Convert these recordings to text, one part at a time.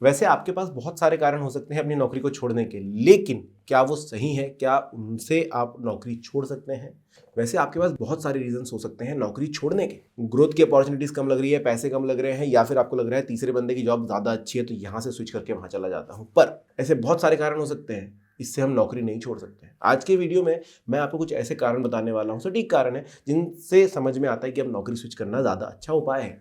वैसे आपके पास बहुत सारे कारण हो सकते हैं अपनी नौकरी को छोड़ने के, लेकिन क्या वो सही है? क्या उनसे आप नौकरी छोड़ सकते हैं? वैसे आपके पास बहुत सारे रीजंस हो सकते हैं नौकरी छोड़ने के। ग्रोथ की अपॉर्चुनिटीज कम लग रही है, पैसे कम लग रहे हैं, या फिर आपको लग रहा है तीसरे बंदे की जॉब ज्यादा अच्छी है तो यहां से स्विच करके वहां चला जाता हूं। पर ऐसे बहुत सारे कारण हो सकते हैं, इससे हम नौकरी नहीं छोड़ सकते हैं। आज के वीडियो में मैं आपको कुछ ऐसे कारण बताने वाला हूं, सटीक कारण है, जिनसे समझ में आता है कि अब नौकरी स्विच करना ज्यादा अच्छा उपाय है।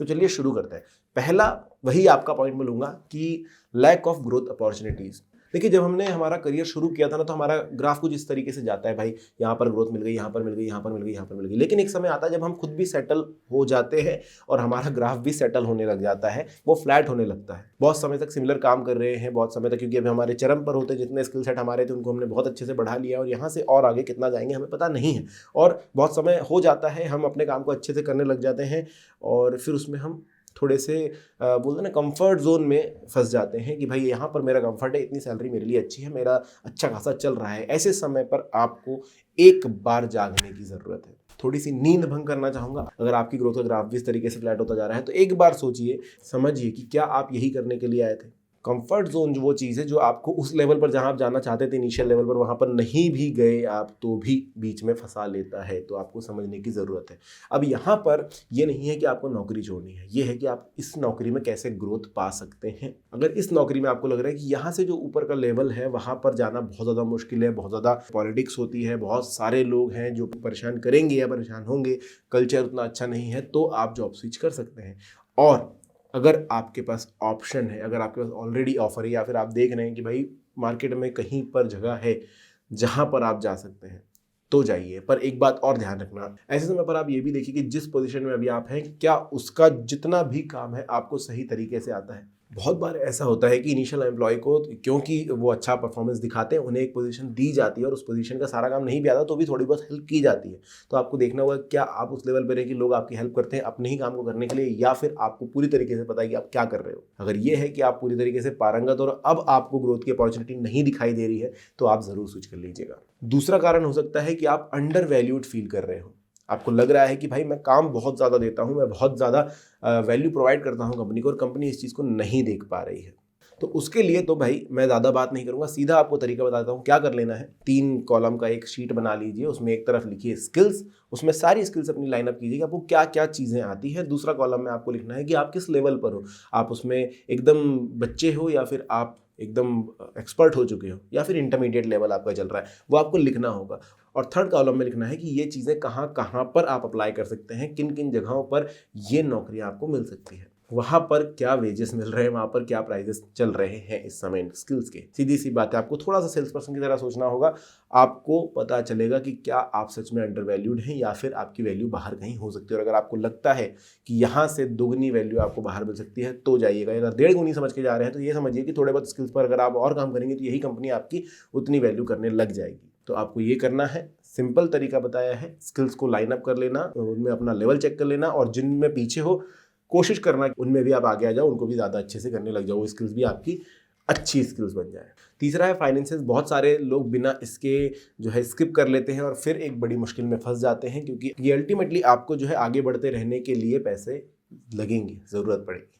तो चलिए शुरू करते हैं। पहला वही आपका पॉइंट मैं लूंगा कि लैक ऑफ ग्रोथ अपॉर्चुनिटीज। देखिए, जब हमने हमारा करियर शुरू किया था ना, तो हमारा ग्राफ कुछ इस तरीके से जाता है, भाई यहाँ पर ग्रोथ मिल गई, यहाँ पर मिल गई, यहाँ पर मिल गई, यहाँ पर मिल गई। लेकिन एक समय आता है जब हम खुद भी सेटल हो जाते हैं और हमारा ग्राफ भी सेटल होने लग जाता है, वो फ्लैट होने लगता है। बहुत समय तक सिमिलर काम कर रहे हैं, बहुत समय तक, क्योंकि अभी हमारे चरम पर होते जितने स्किल सेट हमारे थे उनको हमने बहुत अच्छे से बढ़ा लिया और यहाँ से और आगे कितना जाएंगे हमें पता नहीं है। और बहुत समय हो जाता है, हम अपने काम को अच्छे से करने लग जाते हैं और फिर उसमें हम थोड़े से बोलते हैं ना, कंफर्ट जोन में फंस जाते हैं कि भाई यहाँ पर मेरा कंफर्ट है, इतनी सैलरी मेरे लिए अच्छी है, मेरा अच्छा खासा चल रहा है। ऐसे समय पर आपको एक बार जागने की जरूरत है, थोड़ी सी नींद भंग करना चाहूंगा। अगर आपकी ग्रोथ का ग्राफ भी इस तरीके से फ्लैट होता जा रहा है तो एक बार सोचिए, समझिए कि क्या आप यही करने के लिए आए थे। कंफर्ट जोन जो वो चीज़ है जो आपको उस लेवल पर जहां आप जाना चाहते थे, इनिशियल लेवल पर, वहां पर नहीं भी गए आप तो भी बीच में फंसा लेता है। तो आपको समझने की ज़रूरत है। अब यहाँ पर ये नहीं है कि आपको नौकरी छोड़नी है, ये है कि आप इस नौकरी में कैसे ग्रोथ पा सकते हैं। अगर इस नौकरी में आपको लग रहा है कि यहाँ से जो ऊपर का लेवल है वहां पर जाना बहुत ज़्यादा मुश्किल है, बहुत ज़्यादा पॉलिटिक्स होती है, बहुत सारे लोग हैं जो परेशान करेंगे या परेशान होंगे, कल्चर उतना अच्छा नहीं है, तो आप जॉब स्विच कर सकते हैं। और अगर आपके पास ऑप्शन है, अगर आपके पास ऑलरेडी ऑफर है, या फिर आप देख रहे हैं कि भाई मार्केट में कहीं पर जगह है जहां पर आप जा सकते हैं, तो जाइए। पर एक बात और ध्यान रखना, ऐसे समय पर आप ये भी देखिए कि जिस पोजीशन में अभी आप हैं, क्या उसका जितना भी काम है आपको सही तरीके से आता है। बहुत बार ऐसा होता है कि इनिशियल एम्प्लॉय को, क्योंकि वो अच्छा परफॉर्मेंस दिखाते हैं, उन्हें एक पोजीशन दी जाती है और उस पोजीशन का सारा काम नहीं भी आता तो भी थोड़ी बहुत हेल्प की जाती है। तो आपको देखना होगा क्या आप उस लेवल पर है कि लोग आपकी हेल्प करते हैं अपने ही काम को करने के लिए, या फिर आपको पूरी तरीके से पता है कि आप क्या कर रहे हो। अगर ये है कि आप पूरी तरीके से पारंगत और अब आपको ग्रोथ की अपॉर्चुनिटी नहीं दिखाई दे रही है, तो आप जरूर स्विच कर लीजिएगा। दूसरा कारण हो सकता है कि आप अंडर वैल्यूड फील कर रहे हो। आपको लग रहा है कि भाई मैं काम बहुत ज़्यादा देता हूँ, मैं बहुत ज़्यादा वैल्यू प्रोवाइड करता हूँ कंपनी को, और कंपनी इस चीज़ को नहीं देख पा रही है। तो उसके लिए तो भाई मैं ज़्यादा बात नहीं करूँगा, सीधा आपको तरीका बताता हूँ क्या कर लेना है। 3 कॉलम का एक शीट बना लीजिए, उसमें एक तरफ लिखिए स्किल्स, उसमें सारी स्किल्स अपनी लाइनअप कीजिए कि आपको क्या क्या चीज़ें आती है। दूसरा कॉलम में आपको लिखना है कि आप किस लेवल पर हो, आप उसमें एकदम बच्चे हो या फिर आप एकदम एक्सपर्ट हो चुके हो, या फिर इंटरमीडिएट लेवल आपका चल रहा है, वो आपको लिखना होगा। और थर्ड कॉलम में लिखना है कि ये चीज़ें कहाँ कहाँ पर आप अप्लाई कर सकते हैं, किन किन जगहों पर ये नौकरी आपको मिल सकती है, वहाँ पर क्या वेजेस मिल रहे हैं, वहाँ पर क्या प्राइजेस चल रहे हैं इस समय स्किल्स के। सीधी सी बात है, आपको थोड़ा सा सेल्स पर्सन की तरह सोचना होगा। आपको पता चलेगा कि क्या आप सच में अंडर वैल्यूड हैं या फिर आपकी वैल्यू बाहर कहीं हो सकती है। और अगर आपको लगता है कि यहाँ से दोगुनी वैल्यू आपको बाहर मिल सकती है तो जाइएगा। अगर 1.5 गुनी समझ के जा रहे हैं तो ये समझिए कि थोड़े बहुत स्किल्स पर अगर आप और काम करेंगे तो यही कंपनी आपकी उतनी वैल्यू करने लग जाएगी। तो आपको ये करना है, सिंपल तरीका बताया है, स्किल्स को लाइन अप कर लेना, उनमें अपना लेवल चेक कर लेना, और जिनमें पीछे हो कोशिश करना उनमें भी आप आगे आ जाओ, उनको भी ज़्यादा अच्छे से करने लग जाओ, वो स्किल्स भी आपकी अच्छी स्किल्स बन जाए। तीसरा है फाइनेंसेस। बहुत सारे लोग बिना इसके जो है स्किप कर लेते हैं और फिर एक बड़ी मुश्किल में फंस जाते हैं, क्योंकि ये अल्टीमेटली आपको जो है आगे बढ़ते रहने के लिए पैसे लगेंगे, ज़रूरत पड़ेगी।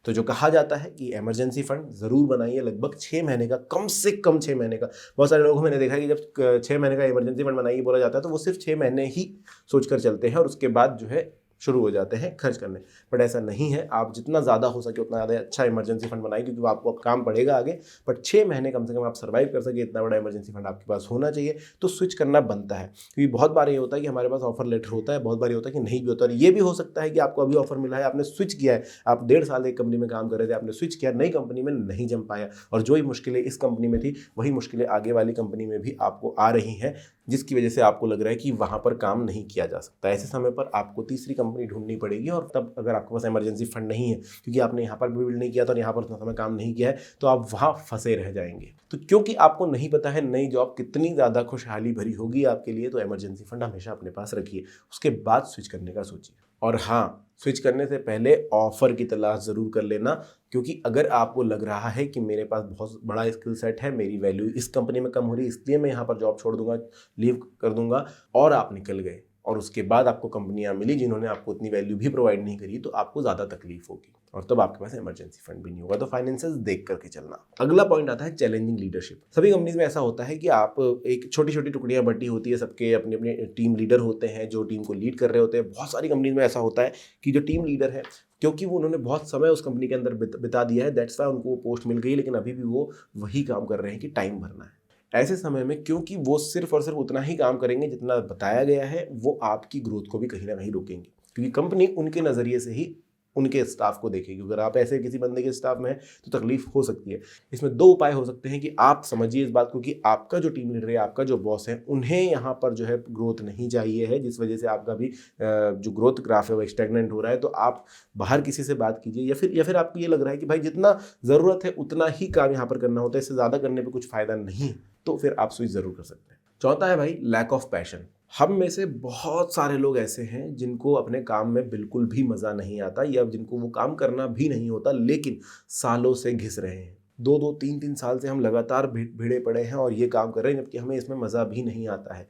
तो जो कहा जाता है कि इमरजेंसी फंड ज़रूर बनाइए, लगभग 6 महीने का, कम से कम 6 महीने का। बहुत सारे लोगों को मैंने देखा है कि जब 6 महीने का इमरजेंसी फंड बनाइए बोला जाता है तो वो सिर्फ 6 महीने ही सोच कर चलते हैं और उसके बाद जो है शुरू हो जाते हैं खर्च करने। बट ऐसा नहीं है, आप जितना ज़्यादा हो सके उतना ज़्यादा अच्छा इमरजेंसी फंड बनाइए, क्योंकि वो आपको काम पड़ेगा आगे। बट 6 महीने कम से कम आप सर्वाइव कर सके, इतना बड़ा इमरजेंसी फंड आपके पास होना चाहिए। तो स्विच करना बनता है, क्योंकि बहुत बार ये होता है कि हमारे पास ऑफर लेटर होता है, बहुत बार ये होता है कि नहीं भी होता। और ये भी हो सकता है कि आपको अभी ऑफर मिला है, आपने स्विच किया है, आप 1.5 साल एक कंपनी में काम कर रहे थे, आपने स्विच किया, नई कंपनी में नहीं जम पाया, और जो ही मुश्किलें इस कंपनी में थी वही मुश्किलें आगे वाली कंपनी में भी आपको आ रही हैं, जिसकी वजह से आपको लग रहा है कि वहाँ पर काम नहीं किया जा सकता। ऐसे समय पर आपको तीसरी कंपनी ढूंढनी पड़ेगी। और तब अगर आपके पास इमरजेंसी फंड नहीं है, क्योंकि आपने यहाँ पर भी बिल्ड नहीं किया था और यहाँ पर उतना समय काम नहीं किया है, तो आप वहाँ फंसे रह जाएंगे। तो क्योंकि आपको नहीं पता है नई जॉब कितनी ज़्यादा खुशहाली भरी होगी आपके लिए, तो इमरजेंसी फंड हमेशा अपने पास रखिए, उसके बाद स्विच करने का सोचिए। और हाँ, स्विच करने से पहले ऑफर की तलाश ज़रूर कर लेना, क्योंकि अगर आपको लग रहा है कि मेरे पास बहुत बड़ा स्किल सेट है, मेरी वैल्यू इस कंपनी में कम हो रही है, इसलिए मैं यहाँ पर जॉब छोड़ दूंगा, लीव कर दूंगा, और आप निकल गए और उसके बाद आपको कंपनियां मिली जिन्होंने आपको उतनी वैल्यू भी प्रोवाइड नहीं करी, तो आपको ज़्यादा तकलीफ होगी और तब आपके पास इमरजेंसी फंड भी नहीं होगा। तो फाइनेंसेस देख करके चलना। अगला पॉइंट आता है चैलेंजिंग लीडरशिप। सभी कंपनीज में ऐसा होता है कि आप एक छोटी छोटी टुकड़ियां बटी होती है, सबके अपने अपने टीम लीडर होते हैं जो टीम को लीड कर रहे होते हैं। बहुत सारी कंपनीज में ऐसा होता है कि जो टीम लीडर है, क्योंकि वो उन्होंने बहुत समय उस कंपनी के अंदर बिता दिया है, दैट्स वाई उनको वो पोस्ट मिल गई, लेकिन अभी भी वो वही काम कर रहे हैं कि टाइम भरना है। ऐसे समय में क्योंकि वो सिर्फ और सिर्फ उतना ही काम करेंगे जितना बताया गया है, वो आपकी ग्रोथ को भी कहीं ना कहीं रोकेंगे, क्योंकि कंपनी उनके नज़रिए से ही उनके स्टाफ को देखेगी। अगर आप ऐसे किसी बंदे के स्टाफ में हैं तो तकलीफ हो सकती है। इसमें दो उपाय हो सकते हैं कि आप समझिए इस बात को कि आपका जो टीम लीडर है, आपका जो बॉस है, उन्हें यहाँ पर जो है ग्रोथ नहीं चाहिए है, जिस वजह से आपका भी जो ग्रोथ ग्राफ है वो स्टैग्नेंट हो रहा है। तो आप बाहर किसी से बात कीजिए, या फिर आपको ये लग रहा है कि भाई जितना ज़रूरत है उतना ही काम यहाँ पर करना होता है, इससे ज़्यादा करने पर कुछ फ़ायदा नहीं, तो फिर आप स्विच ज़रूर कर सकते हैं। चौथा है भाई लैक ऑफ पैशन। हम में से बहुत सारे लोग ऐसे हैं जिनको अपने काम में बिल्कुल भी मज़ा नहीं आता, या जिनको वो काम करना भी नहीं होता, लेकिन सालों से घिस रहे हैं। 2-2, 3-3 साल से हम लगातार भिड़े पड़े हैं और ये काम कर रहे हैं, जबकि हमें इसमें मज़ा भी नहीं आता है।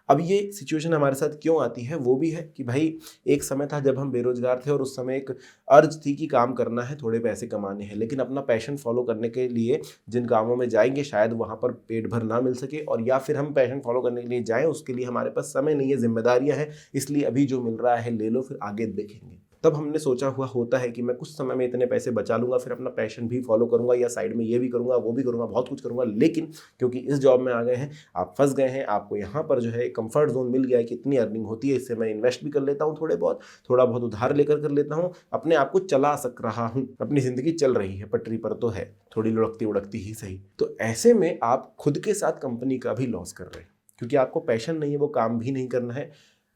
अब ये सिचुएशन हमारे साथ क्यों आती है, वो भी है कि भाई एक समय था जब हम बेरोजगार थे और उस समय एक अर्ज थी कि काम करना है, थोड़े पैसे कमाने हैं, लेकिन अपना पैशन फॉलो करने के लिए जिन कामों में जाएंगे शायद वहाँ पर पेट भर ना मिल सके, और या फिर हम पैशन फॉलो करने के लिए जाएं उसके लिए हमारे पास समय नहीं है, जिम्मेदारियां हैं, इसलिए अभी जो मिल रहा है ले लो, फिर आगे देखेंगे। तब हमने सोचा हुआ होता है कि मैं कुछ समय में इतने पैसे बचा लूंगा, फिर अपना पैशन भी फॉलो करूंगा, या साइड में ये भी करूंगा वो भी करूंगा, बहुत कुछ करूंगा, लेकिन क्योंकि इस जॉब में आ गए हैं, आप फंस गए हैं, आपको यहाँ पर जो है कंफर्ट जोन मिल गया है कि इतनी अर्निंग होती है, इससे मैं इन्वेस्ट भी कर लेता हूँ, थोड़ा बहुत उधार लेकर कर लेता हूँ, अपने आप को चला सक रहा हूँ, अपनी जिंदगी चल रही है, पटरी पर तो है, थोड़ी लुढ़कती उड़कती ही सही। तो ऐसे में आप खुद के साथ कंपनी का भी लॉस कर रहे हैं, क्योंकि आपको पैशन नहीं है, वो काम भी नहीं करना है,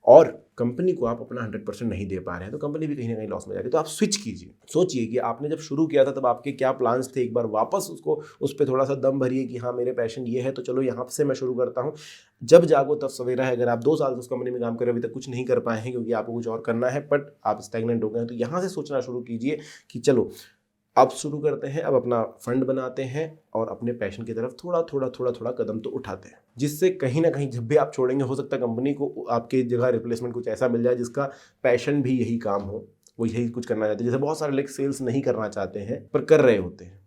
और कंपनी को आप अपना 100% नहीं दे पा रहे हैं, तो कंपनी भी कहीं ना कहीं लॉस में जा रही है। तो आप स्विच कीजिए, सोचिए कि आपने जब शुरू किया था तब आपके क्या प्लान्स थे, एक बार वापस उस पर थोड़ा सा दम भरिए कि हाँ मेरे पैशन ये है, तो चलो यहाँ से मैं शुरू करता हूँ। जब जागो तब सवेरा है। अगर आप 2 साल से उस कंपनी में काम कर रहे हैं, अभी तक कुछ नहीं कर पाए हैं क्योंकि आपको कुछ और करना है, बट आप स्टैग्नेंट हो गए हैं, तो यहाँ से सोचना शुरू कीजिए कि चलो अब शुरू करते हैं, अब अपना फंड बनाते हैं और अपने पैशन की तरफ थोड़ा कदम तो उठाते हैं, जिससे कहीं ना कहीं जब भी आप छोड़ेंगे, हो सकता है कंपनी को आपके जगह रिप्लेसमेंट कुछ ऐसा मिल जाए जिसका पैशन भी यही काम हो, वो यही कुछ करना चाहते हैं। जैसे बहुत सारे लोग सेल्स नहीं करना चाहते हैं पर कर रहे होते हैं,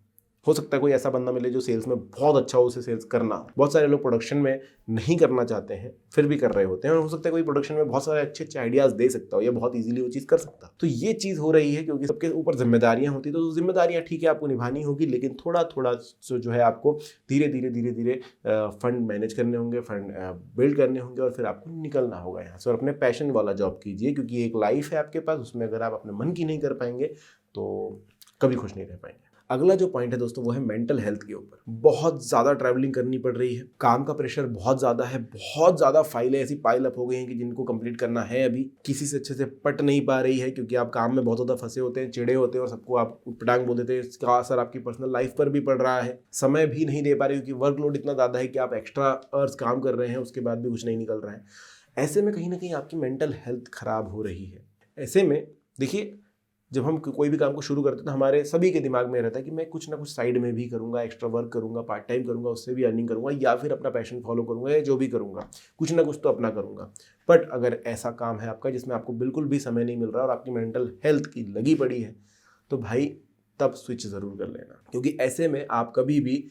हो सकता है कोई ऐसा बंदा मिले जो सेल्स में बहुत अच्छा हो, उसे सेल्स करना हो। बहुत सारे लोग प्रोडक्शन में नहीं करना चाहते हैं फिर भी कर रहे होते हैं, और हो सकता है कोई प्रोडक्शन में बहुत सारे अच्छे अच्छे आइडियाज दे सकता हो या बहुत इजीली वो चीज़ कर सकता है। तो ये चीज़ हो रही है क्योंकि सबके ऊपर जिम्मेदारियां होती है, तो जिम्मेदारियां ठीक है आपको निभानी होगी, लेकिन थोड़ा जो है आपको धीरे धीरे फंड मैनेज करने होंगे, फंड बिल्ड करने होंगे, और फिर आपको निकलना होगा यहाँ से और अपने पैशन वाला जॉब कीजिए, क्योंकि एक लाइफ है आपके पास, उसमें अगर आप अपने मन की नहीं कर पाएंगे तो कभी खुश नहीं रह पाएंगे। अगला जो पॉइंट है दोस्तों वो है मेंटल हेल्थ के ऊपर। बहुत ज़्यादा ट्रैवलिंग करनी पड़ रही है, काम का प्रेशर बहुत ज़्यादा है, बहुत ज़्यादा फाइलें ऐसी पाइल अप हो गई हैं कि जिनको कंप्लीट करना है, अभी किसी से अच्छे से पट नहीं पा रही है, क्योंकि आप काम में बहुत ज़्यादा फंसे होते हैं, चिड़े होते हैं और सबको आप पटांग बोल देते हैं। इसका असर आपकी पर्सनल लाइफ पर भी पड़ रहा है, समय भी नहीं दे पा रहे क्योंकि वर्कलोड इतना ज़्यादा है कि आप एक्स्ट्रा आवर्स काम कर रहे हैं, उसके बाद भी कुछ नहीं निकल रहा है। ऐसे में कहीं ना कहीं आपकी मेंटल हेल्थ खराब हो रही है। ऐसे में देखिए, जब हम कोई भी काम को शुरू करते हैं तो हमारे सभी के दिमाग में रहता है कि मैं कुछ ना कुछ साइड में भी करूंगा, एक्स्ट्रा वर्क करूंगा, पार्ट टाइम करूंगा, उससे भी अर्निंग करूंगा, या फिर अपना पैशन फॉलो करूंगा, या जो भी करूंगा कुछ ना कुछ तो अपना करूंगा। बट अगर ऐसा काम है आपका जिसमें आपको बिल्कुल भी समय नहीं मिल रहा और आपकी मेंटल हेल्थ की लगी पड़ी है, तो भाई तब स्विच ज़रूर कर लेना, क्योंकि ऐसे में आप कभी भी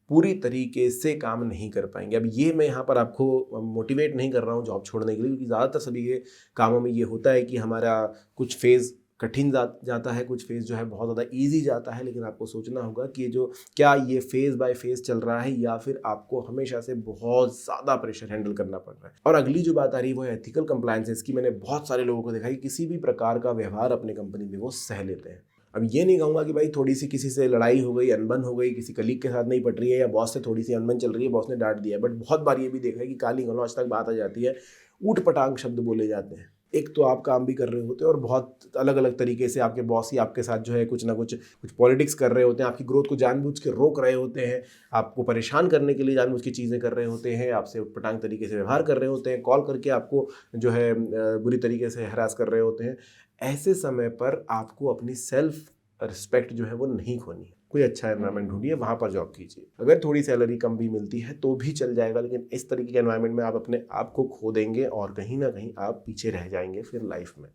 पूरी तरीके से काम नहीं कर पाएंगे। अब ये मैं यहाँ पर आपको मोटिवेट नहीं कर रहा हूँ जॉब छोड़ने के लिए, क्योंकि ज़्यादातर सभी के कामों में ये होता है कि हमारा कुछ फेज़ कठिन जाता है, कुछ फेज़ जो है बहुत ज़्यादा इजी जाता है, लेकिन आपको सोचना होगा कि क्या ये फेज़ बाय फेज़ चल रहा है, या फिर आपको हमेशा से बहुत ज़्यादा प्रेशर हैंडल करना पड़ रहा है। और अगली जो बात आ रही है वो है एथिकल कंप्लायंसेस की। मैंने बहुत सारे लोगों को देखा कि किसी भी प्रकार का व्यवहार अपनी कंपनी में वो सह लेते हैं। अब ये नहीं कहूँगा कि भाई थोड़ी सी किसी से लड़ाई हो गई, अनबन हो गई, किसी कलीग के साथ नहीं पट रही है, या बॉस से थोड़ी सी अनबन चल रही है, बॉस ने डांट दिया है, बट बहुत बार ये भी देखा है कि काली गलौज तक बात आ जाती है, ऊट पटांग शब्द बोले जाते हैं। एक तो आप काम भी कर रहे होते हैं और बहुत अलग अलग तरीके से आपके बॉस ही आपके साथ जो है कुछ ना कुछ पॉलिटिक्स कर रहे होते हैं, आपकी ग्रोथ को जानबूझ के रोक रहे होते हैं, आपको परेशान करने के लिए जानबूझ के चीज़ें कर रहे होते हैं, आपसे उटपटांग तरीके से व्यवहार कर रहे होते हैं, कॉल करके आपको जो है बुरी तरीके से हरास कर रहे होते हैं। ऐसे समय पर आपको अपनी सेल्फ रिस्पेक्ट जो है वो नहीं खोनी है। कोई अच्छा एनवायरनमेंट ढूंढिए, वहाँ पर जॉब कीजिए। अगर थोड़ी सैलरी कम भी मिलती है तो भी चल जाएगा, लेकिन इस तरीके के एनवायरनमेंट में आप अपने आप को खो देंगे और कहीं ना कहीं आप पीछे रह जाएंगे फिर लाइफ में।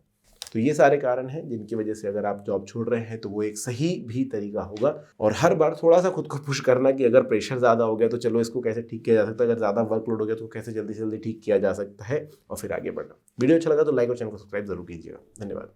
तो ये सारे कारण हैं जिनकी वजह से अगर आप जॉब छोड़ रहे हैं तो वो एक सही भी तरीका होगा। और हर बार थोड़ा सा खुद को पुश करना कि अगर प्रेशर ज़्यादा हो गया तो चलो इसको कैसे ठीक किया जा सकता है, अगर ज़्यादा वर्कलोड हो गया तो कैसे जल्दी से जल्दी ठीक किया जा सकता है, और फिर आगे बढ़ना। वीडियो अच्छा लगा तो लाइक और चैनल को सब्सक्राइब जरूर कीजिएगा। धन्यवाद।